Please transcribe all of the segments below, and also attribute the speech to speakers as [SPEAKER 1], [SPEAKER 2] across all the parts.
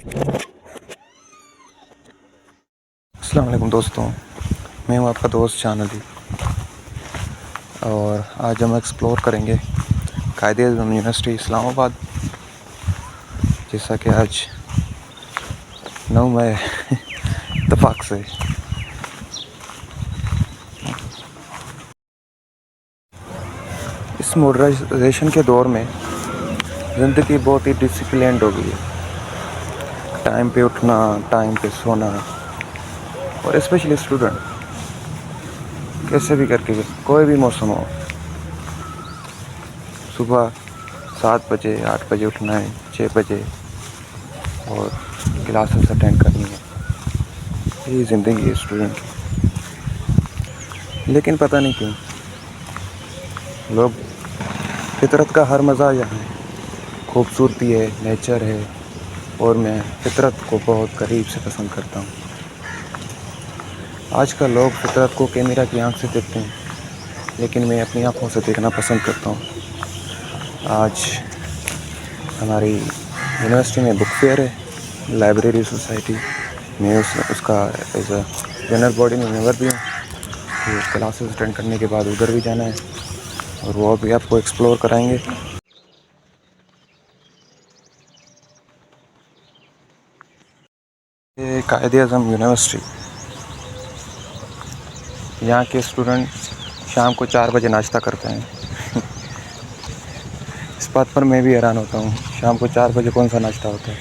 [SPEAKER 1] अस्सलाम वालेकुम दोस्तों, मैं हूं आपका दोस्त शान अली और आज हम एक्सप्लोर करेंगे कायद-ए-आज़म यूनिवर्सिटी इस्लामाबाद। जैसा कि आज 9 मई इत्तेफाक से इस मॉडर्नाइजेशन के दौर में ज़िंदगी बहुत ही डिसिप्लिन्ड हो गई है। टाइम पे उठना, टाइम पे सोना और स्पेशली स्टूडेंट कैसे भी करके कोई भी मौसम हो, सुबह 7 बजे 8 बजे उठना है, 6 बजे और क्लासेस अटेंड करनी है। यही ज़िंदगी है स्टूडेंट की। लेकिन पता नहीं क्यों लोग फितरत का हर मज़ा यहाँ है, खूबसूरती है, नेचर है और मैं फितरत को बहुत करीब से पसंद करता हूँ। आजकल लोग फितरत को कैमरा की आंख से देखते हैं, लेकिन मैं अपनी आँखों से देखना पसंद करता हूँ। आज हमारी यूनिवर्सिटी में बुक फेयर है, लाइब्रेरी सोसाइटी में उसका एज अ जनरल बॉडी में मेंबर भी हूँ। तो क्लासेस अटेंड करने के बाद उधर भी जाना है और वो भी आपको एक्सप्लोर कराएंगे। ये कायद-ए-आज़म यूनिवर्सिटी, यहाँ के स्टूडेंट शाम को 4 बजे नाश्ता करते हैं। इस बात पर मैं भी हैरान होता हूँ, शाम को 4 बजे कौन सा नाश्ता होता है,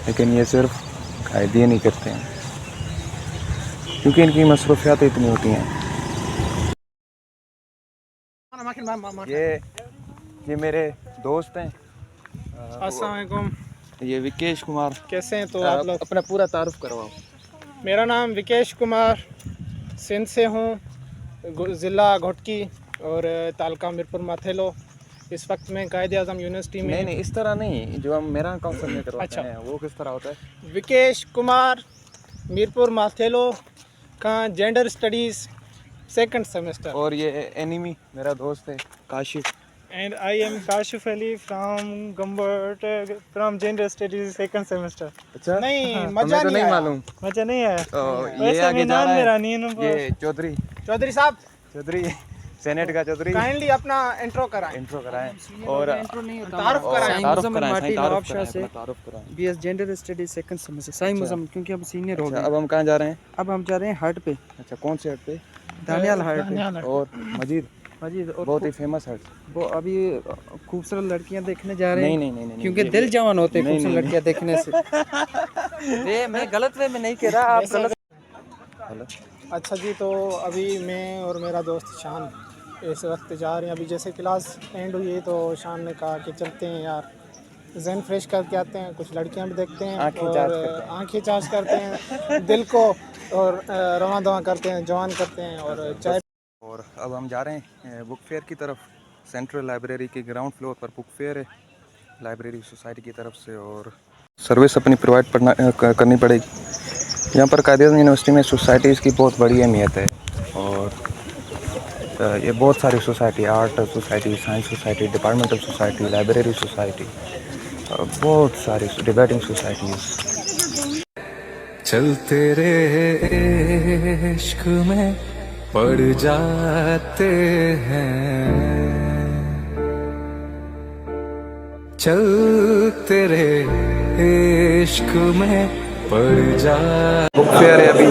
[SPEAKER 1] लेकिन ये सिर्फ कायदे नहीं करते हैं क्योंकि इनकी मसरूफियात इतनी होती हैं। ये मेरे दोस्त हैं।
[SPEAKER 2] अस्सलाम वालेकुम।
[SPEAKER 1] ये विकेश कुमार।
[SPEAKER 2] कैसे हैं तो आप लोग?
[SPEAKER 1] अपना पूरा तारुफ करवाओ।
[SPEAKER 2] मेरा नाम विकेश कुमार, सिंध से हूँ, ज़िला घोटकी और तालका मीरपुर माथेलो। इस वक्त मैं कायद-ए-आज़म यूनिवर्सिटी में।
[SPEAKER 1] नहीं, इस तरह नहीं, जो हम मेरा काउंसिल में करवाते
[SPEAKER 2] अच्छा।
[SPEAKER 1] हैं वो किस तरह होता है?
[SPEAKER 2] विकेश कुमार, मीरपुर माथेलो का जेंडर स्टडीज़ सेकंड सेमेस्टर।
[SPEAKER 1] और ये एनिमी मेरा दोस्त है Kashif.
[SPEAKER 2] And I am Kashif Ali from gender studies second semester.
[SPEAKER 1] अच्छा,
[SPEAKER 2] नहीं
[SPEAKER 1] हमें
[SPEAKER 2] मज़ा
[SPEAKER 1] तो नहीं
[SPEAKER 2] आया।
[SPEAKER 1] मालूम।
[SPEAKER 2] मज़ा नहीं आया।
[SPEAKER 1] ये आगे जा रहा है, ये
[SPEAKER 2] चौधरी
[SPEAKER 1] चौधरी सेनेट का चौधरी।
[SPEAKER 2] काइंडली अपना इंट्रो कराएं।
[SPEAKER 1] और
[SPEAKER 2] तारुफ
[SPEAKER 1] कराएं।
[SPEAKER 3] BS gender studies second semester Sai Mujam, क्योंकि अब सीनियर हो गए।
[SPEAKER 1] अब हम कहाँ जा रहे हैं?
[SPEAKER 3] अब हम जा रहे हैं हार्ट पे।
[SPEAKER 1] अच्छा, कौन से हट पे?
[SPEAKER 3] दानियाल हार्ट पे।
[SPEAKER 1] और मजीद
[SPEAKER 3] और
[SPEAKER 1] बहुत ही फेमस हट।
[SPEAKER 3] वो अभी खूबसूरत लड़कियां देखने जा रहे हैं।
[SPEAKER 1] नहीं,
[SPEAKER 3] क्योंकि दिल जवान होते हैं खूबसूरत
[SPEAKER 1] नहीं।
[SPEAKER 3] लड़कियां देखने से। ये मैं गलत वे में नहीं कह रहा, आप गलत।
[SPEAKER 2] अच्छा जी, तो अभी मैं और मेरा दोस्त शान इस वक्त जा रहे हैं। अभी जैसे क्लास एंड हुई है तो शान ने कहा कि चलते हैं यार, जहन फ्रेश करके आते हैं, कुछ लड़कियां भी देखते हैं
[SPEAKER 1] आँखें
[SPEAKER 2] और आँखें चार्ज करते हैं, दिल को और रवां दवा करते हैं, जवान करते हैं और चाय।
[SPEAKER 1] और अब हम जा रहे हैं बुक फेयर की तरफ। सेंट्रल लाइब्रेरी के ग्राउंड फ्लोर पर बुक फेयर है लाइब्रेरी सोसाइटी की तरफ से, और सर्विस अपनी प्रोवाइड करनी पड़ेगी। यहाँ पर कायद-ए-आज़म यूनिवर्सिटी में सोसाइटीज़ की बहुत बड़ी अहमियत है और ये बहुत सारी society, art society, science society, departmental society, library society, बहुत सारी डिबेटिंग सोसाइटीज़।
[SPEAKER 4] चलते रे इश्क में पड़ जाते हैं, चलते रे इश्क में पड़ जा।
[SPEAKER 1] बुक फेयर है अभी।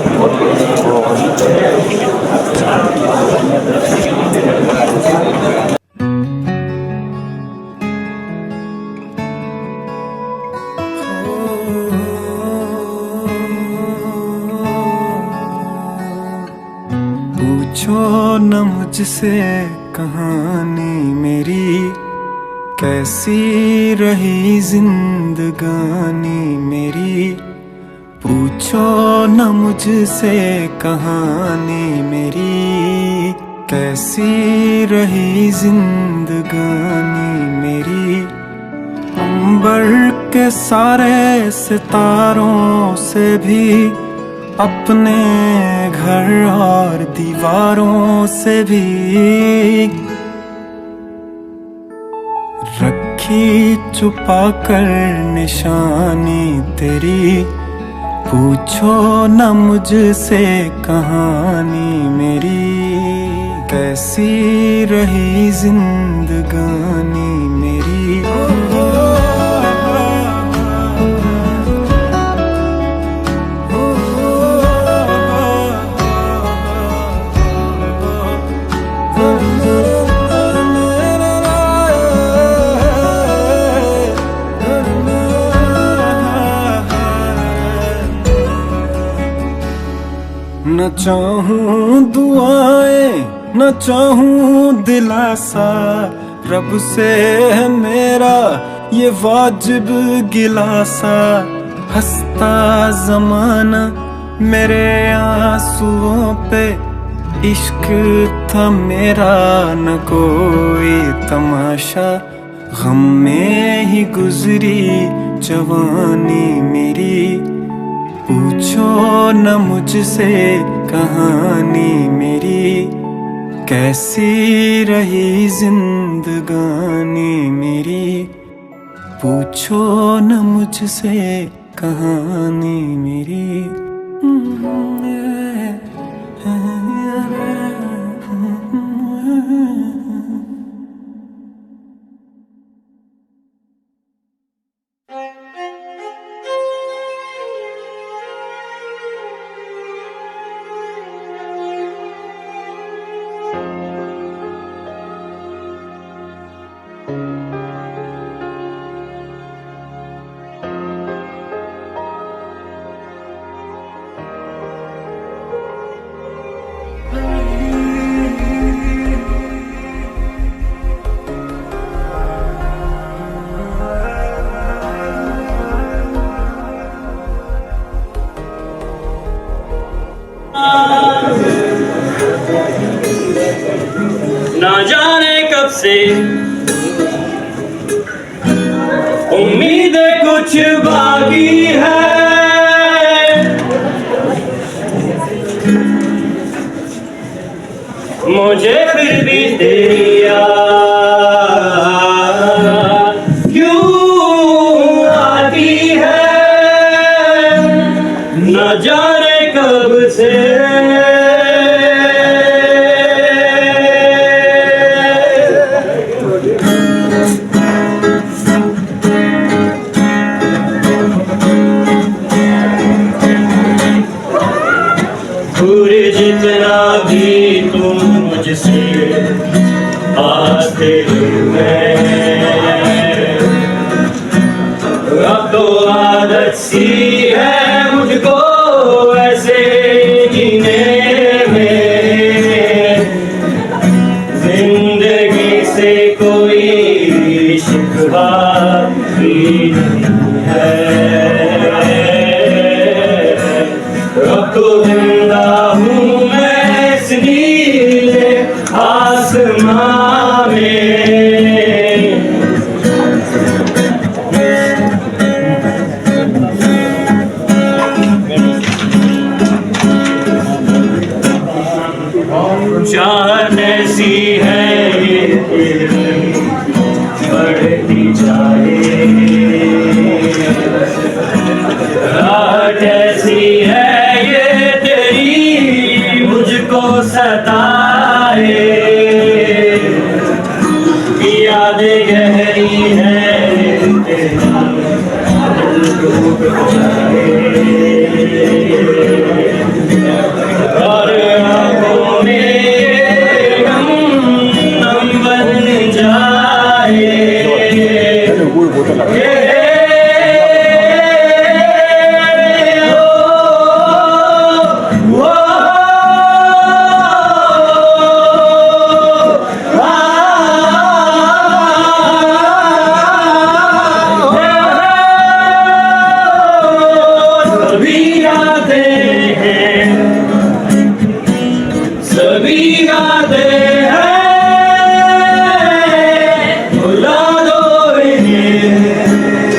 [SPEAKER 4] पूछो न मुझसे कहानी मेरी, कैसी रही जिंदगानी मेरी। पूछो न मुझसे कहानी मेरी, कैसी रही जिंदगानी मेरी। अंबर के सारे सितारों से भी, अपने घर और दीवारों से भी, रखी रखी छुपा कर निशानी तेरी, पूछो न मुझसे कहानी मेरी, कैसी रही जिंदगानी मेरी। न चाहूं दुआएं न चाहूं दिलासा, रब से है मेरा ये वाजिब गिलासा, हंसता जमाना मेरे आंसुओं पे, इश्क था मेरा न कोई तमाशा, गम में ही गुजरी जवानी मेरी, पूछो न मुझसे कहानी मेरी, कैसी रही जिंदगानी मेरी, पूछो न मुझसे कहानी मेरी।
[SPEAKER 5] ना जाने कब से उम्मीदें कुछ बाकी है, मुझे फिर भी तेरी याद क्यों आती है, न जाने कब से जितना भी तुम मुझसे आते हुए, अब तो आदत सी है मुझको ऐसे जीने में, जिंदगी से कोई शिकवा भी नहीं है, अब तो जिंदा हूँ मैं इस नीले आसमां में, चाहत ऐसी है ये बढ़ती जाए, रात ऐसी है मुझको सताए, यादें गहरी है और आंखों में नम बन जाए, सभी यादें हैं, भुला दो इन्हें,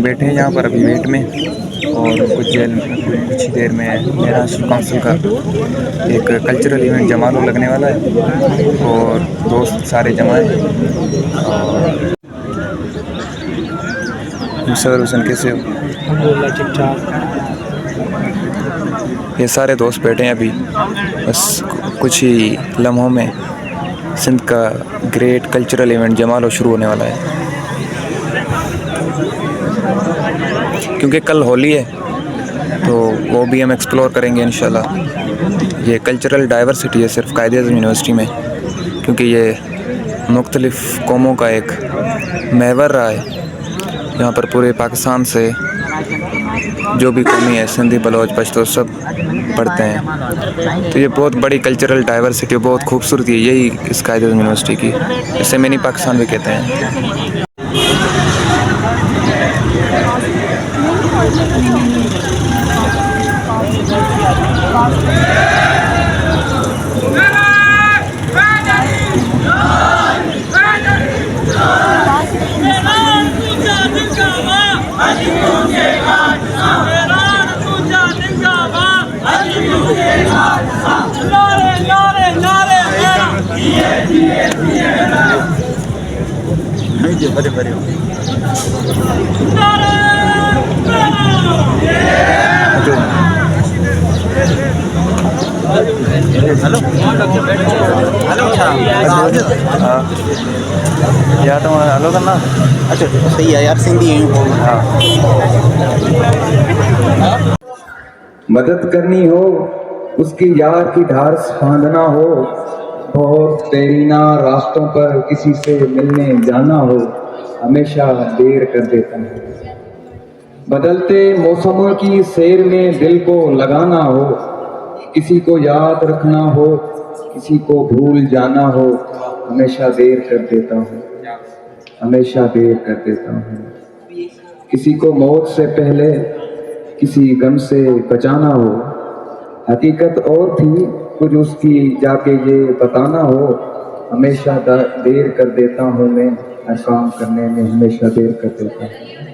[SPEAKER 1] बैठे हैं यहाँ पर अभी वेट में, और कुछ ही देर में महाराष्ट्र काउंसिल का एक कल्चरल इवेंट जमालो लगने वाला है और दोस्त सारे जमा हैं। और सर हुसैन कैसे हो?
[SPEAKER 2] ठीक ठाक।
[SPEAKER 1] ये सारे दोस्त बैठे हैं अभी, बस कुछ ही लम्हों में सिंध का ग्रेट कल्चरल इवेंट जमालो शुरू होने वाला है। क्योंकि कल होली है तो वो भी हम एक्सप्लोर करेंगे इंशाल्लाह। ये कल्चरल डाइवर्सिटी है सिर्फ कायद-ए-आज़म यूनिवर्सिटी में, क्योंकि ये मुख्तलिफ़ कौमों का एक महवर रहा है। यहाँ पर पूरे पाकिस्तान से जो भी कौमी है, सिंधी, बलोच, पश्तो, सब पढ़ते हैं। तो ये बहुत बड़ी कल्चरल डाइवर्सिटी, बहुत खूबसूरती है यही इस कायद-ए-आज़म यूनिवर्सिटी की, इसे मिनी पाकिस्तान भी कहते हैं। या तो हेलो करना।
[SPEAKER 6] अच्छा सही है यार, सिंधी है
[SPEAKER 7] मदद करनी हो उसकी यार की धार बांधना हो, बहुत तेरीना रास्तों पर किसी से मिलने जाना हो, हमेशा देर कर देता है। बदलते मौसमों की सैर में दिल को लगाना हो, किसी को याद रखना हो, किसी को भूल जाना हो, हमेशा देर कर देता हूँ, हमेशा देर कर देता हूँ। किसी को मौत से पहले किसी गम से बचाना हो, हकीकत और थी कुछ उसकी जाके ये बताना हो, हमेशा देर कर देता हूँ मैं, हर काम करने में हमेशा देर कर देता हूँ।